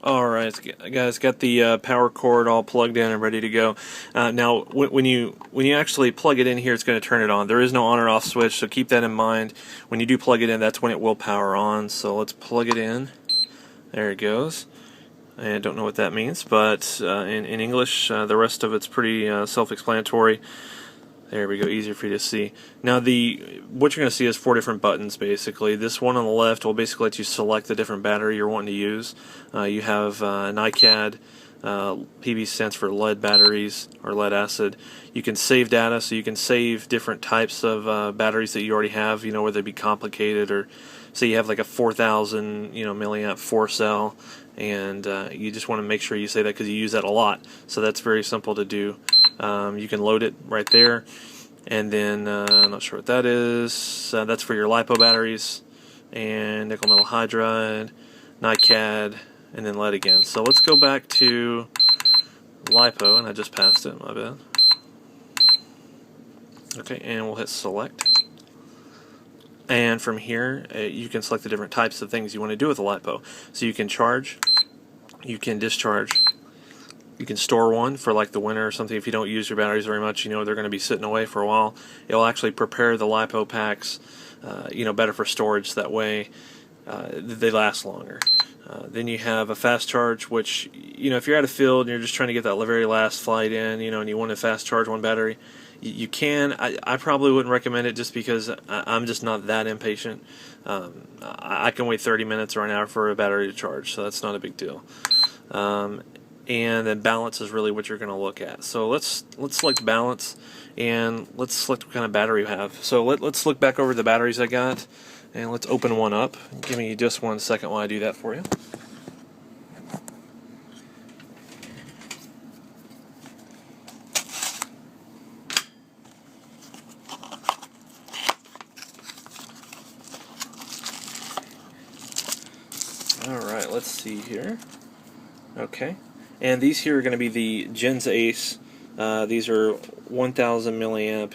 Alright guys, got the power cord all plugged in and ready to go. Now when you actually plug it in here, it's going to turn it on. There is no on or off switch, so keep that in mind. When you do plug it in, that's when it will power on. So let's plug it in. There it goes. I don't know what that means, but in English the rest of it's pretty self-explanatory. There we go, easier for you to see. Now what you're going to see is 4 different buttons basically. This one on the left will basically let you select the different battery you're wanting to use. You have NiCad, PB stands for lead batteries or lead acid. You can save data, so you can save different types of batteries that you already have, whether they be complicated, or say you have like a 4,000 milliamp 4-cell, and you just want to make sure you save that because you use that a lot. So that's very simple to do. You can load it right there, and then I'm not sure what that is. That's for your lipo batteries, and nickel metal hydride, NiCad, and then lead again. So let's go back to lipo, and I just passed it, my bad. Okay, and we'll hit select. And from here, you can select the different types of things you want to do with the lipo. So you can charge, you can discharge, you can store one for like the winter or something. If you don't use your batteries very much, they're going to be sitting away for a while. It'll actually prepare the lipo packs, better for storage. That way, they last longer. Then you have a fast charge, which, if you're out of field and you're just trying to get that very last flight in, and you want to fast charge one battery, you can. I probably wouldn't recommend it just because I'm just not that impatient. I can wait 30 minutes or an hour for a battery to charge, so that's not a big deal. And then balance is really what you're going to look at. So let's select balance, and let's select what kind of battery you have. So let's look back over the batteries I got, and let's open one up. Give me just 1 second while I do that for you. Alright, let's see here. Okay. And these here are going to be the Gens Ace. These are 1,000 milliamp.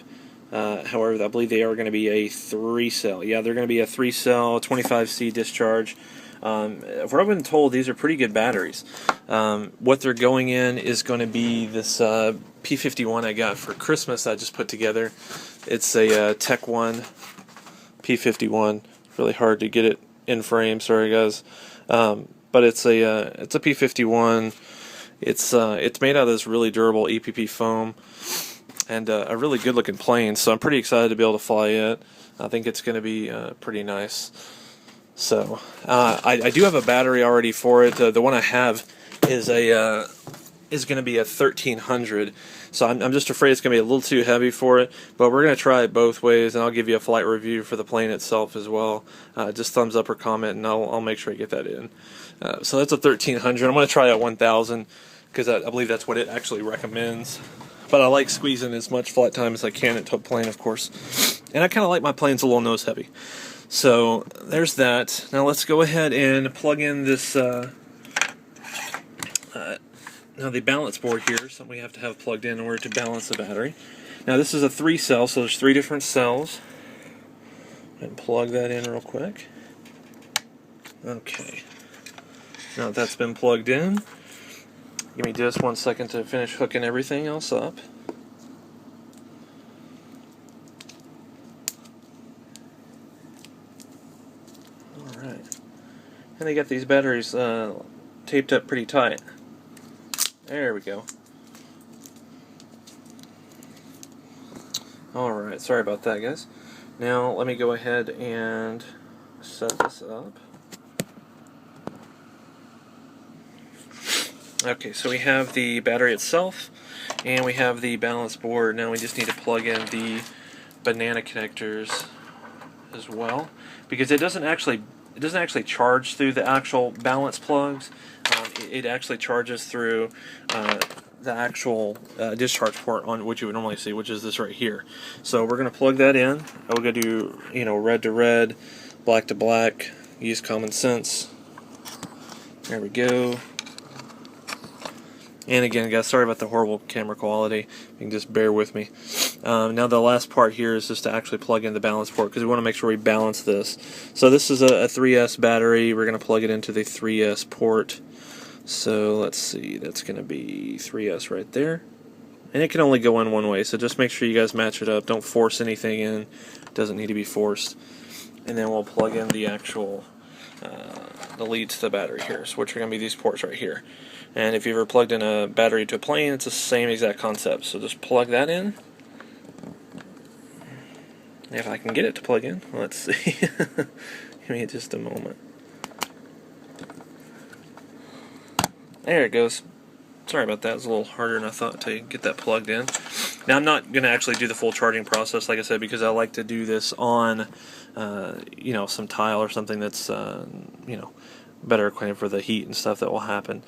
However, I believe they are going to be a 3-cell. Yeah, they're going to be a 3-cell, 25C discharge. If I've been told, these are pretty good batteries. What they're going in is going to be this P51 I got for Christmas I just put together. It's a Tech 1 P51. Really hard to get it in frame, sorry guys. But it's a P51. It's made out of this really durable EPP foam, and a really good looking plane, so I'm pretty excited to be able to fly it. I think it's going to be pretty nice. So I do have a battery already for it. The one I have is going to be a 1300, so I'm just afraid it's going to be a little too heavy for it, but we're going to try it both ways, and I'll give you a flight review for the plane itself as well. Just thumbs up or comment, and I'll make sure I get that in. So that's a 1300. I'm going to try a 1000 because I believe that's what it actually recommends. But I like squeezing as much flight time as I can into a plane, of course. And I kind of like my planes a little nose heavy. So there's that. Now let's go ahead and plug in this. Now the balance board here, something we have to have plugged in order to balance the battery. Now this is a 3-cell, so there's 3 different cells. And plug that in real quick. Okay. Now that that's been plugged in, give me just 1 second to finish hooking everything else up. Alright. And they got these batteries taped up pretty tight. There we go. Alright, sorry about that guys. Now let me go ahead and set this up. Okay, so we have the battery itself, and we have the balance board. Now we just need to plug in the banana connectors as well, because it doesn't actually charge through the actual balance plugs. It actually charges through the actual discharge port on which you would normally see, which is this right here. So we're going to plug that in. We're going to do red to red, black to black. Use common sense. There we go. And again, guys, sorry about the horrible camera quality. You can just bear with me. Now the last part here is just to actually plug in the balance port, because we want to make sure we balance this. So this is a 3S battery. We're going to plug it into the 3S port. So let's see, that's going to be 3S right there. And it can only go in one way, so just make sure you guys match it up. Don't force anything in. It doesn't need to be forced. And then we'll plug in the actual the lead to the battery here, so which are going to be these ports right here. And if you've ever plugged in a battery to a plane, it's the same exact concept. So just plug that in. If I can get it to plug in, let's see. Give me just a moment. There it goes. Sorry about that. It was a little harder than I thought to get that plugged in. Now, I'm not going to actually do the full charging process, like I said, because I like to do this on, some tile or something that's, better acquainted for the heat and stuff that will happen.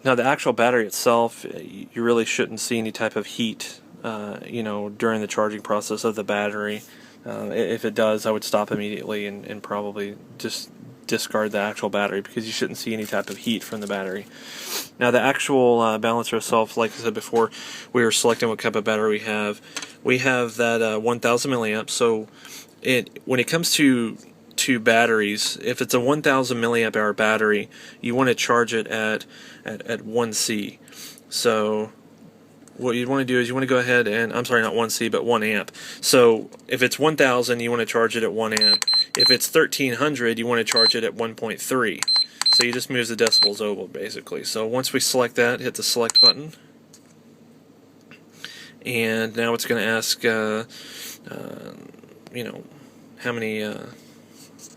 Now, the actual battery itself, you really shouldn't see any type of heat, during the charging process of the battery. If it does, I would stop immediately and probably just discard the actual battery, because you shouldn't see any type of heat from the battery. Now, the actual balancer itself, like I said before, we were selecting what type of battery we have. We have that 1,000 milliamp. So when it comes to batteries, if it's a 1,000 milliamp hour battery, you want to charge it at 1C. So what you want to do is you want to go ahead and, I'm sorry, not 1C, but 1 amp. So if it's 1,000, you want to charge it at 1 amp. If it's 1,300, you want to charge it at 1.3. So you just move the decibels over, basically. So once we select that, hit the select button. And now it's going to ask, how many,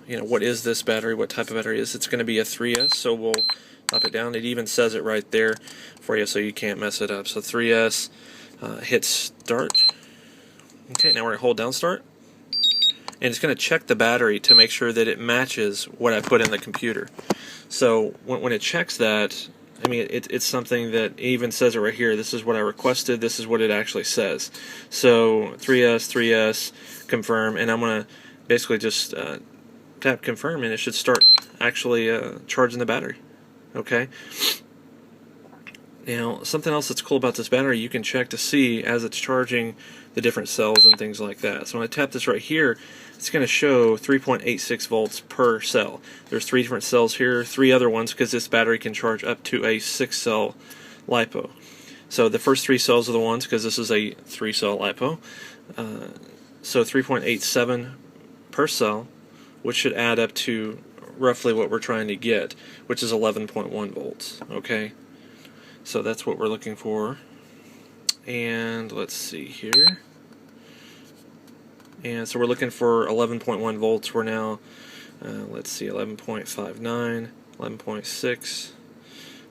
what is this battery, what type of battery it is. It's going to be a 3S, so we'll pop it down. It even says it right there for you, so you can't mess it up. So 3S, hit start. Okay, now we're going to hold down start. And it's going to check the battery to make sure that it matches what I put in the computer. So when it checks that, I mean, it's something that even says it right here. This is what I requested. This is what it actually says. So 3S, confirm, and I'm going to basically just tap confirm, and it should start actually charging the battery. Okay. Now, something else that's cool about this battery, you can check to see as it's charging the different cells and things like that. So when I tap this right here, it's going to show 3.86 volts per cell. There's 3 different cells here, 3 other ones, because this battery can charge up to a 6-cell lipo. So the first 3 cells are the ones, because this is a 3-cell lipo. So 3.87 per cell, which should add up to roughly what we're trying to get, which is 11.1 volts. Okay, so that's what we're looking for. And let's see here. And so we're looking for 11.1 volts. We're now, let's see, 11.59, 11.6,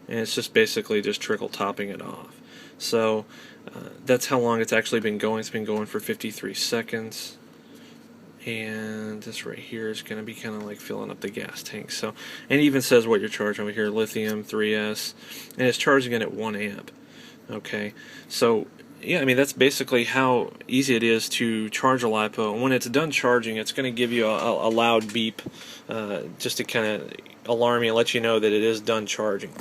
and it's just basically just trickle topping it off. So that's how long it's actually been going. It's been going for 53 seconds. And this right here is going to be kind of like filling up the gas tank. So, and it even says what you're charging over here, lithium 3S, and it's charging it at 1 amp. Okay, so yeah, I mean, that's basically how easy it is to charge a lipo. And when it's done charging, it's going to give you a loud beep, just to kind of alarm you and let you know that it is done charging.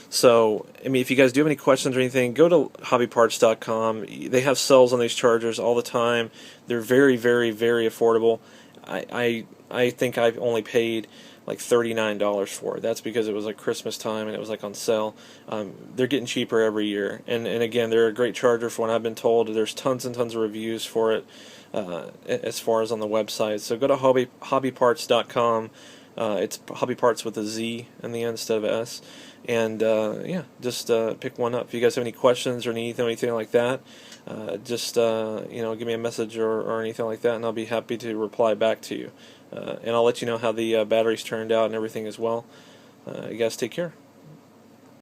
So, I mean, if you guys do have any questions or anything, go to hobbypartz.com. They have sales on these chargers all the time. They're very, very, very affordable. I think I've only paid like $39 for it. That's because it was like Christmas time and it was like on sale. They're getting cheaper every year. And again, they're a great charger from what I've been told. There's tons and tons of reviews for it as far as on the website. So go to hobbypartz.com. It's hobbypartz with a Z in the end instead of S. And yeah, just pick one up. If you guys have any questions or anything like that, just give me a message or anything like that, and I'll be happy to reply back to you. And I'll let you know how the batteries turned out and everything as well. You guys take care.